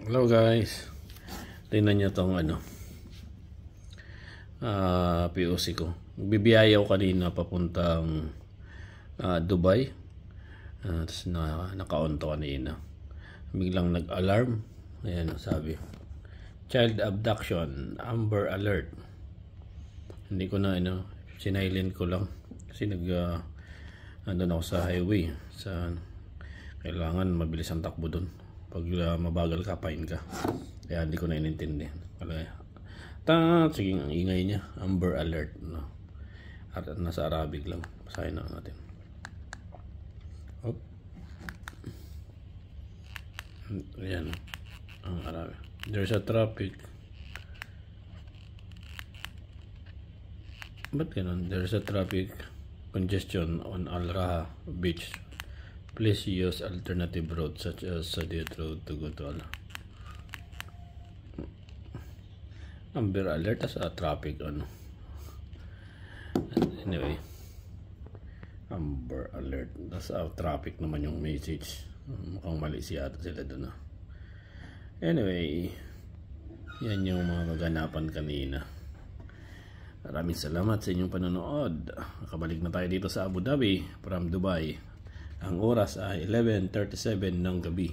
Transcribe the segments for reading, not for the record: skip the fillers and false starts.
Hello guys, tingnan nyo tong POC ko. Bibiyaya ko kanina papuntang Dubai. Tapos naka-on to kanina. Biglang nag-alarm. Ayan, sabi child abduction, Amber Alert. Hindi ko na sinilent ko lang kasi nandun ako sa highway. Kailangan mabilis ang takbo dun. Pag mabagal ka, pain ka. Kaya hindi ko na inintindi. Sige, ang ingay niya. Amber Alert. No? Nasa Arabic lang. Basahin na natin. Ayan. Ang Arabic. There's a traffic. Ba't ganun? There's a traffic congestion on Al Raha Beach. Please use alternative roads such as Sadiat Road to go to Amber Alert as a traffic Anyway, Amber Alert as a traffic naman yung message. Mukhang mali sila doon. Anyway, yan yung mga kaganapan kanina. Maraming salamat sa inyong panonood. Nakabalik na tayo dito sa Abu Dhabi from Dubai. Ang oras ay 11:37 ng gabi.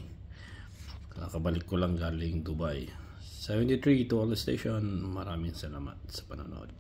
Nakabalik ko lang galing Dubai. 73 to all station. Maraming salamat sa panonood.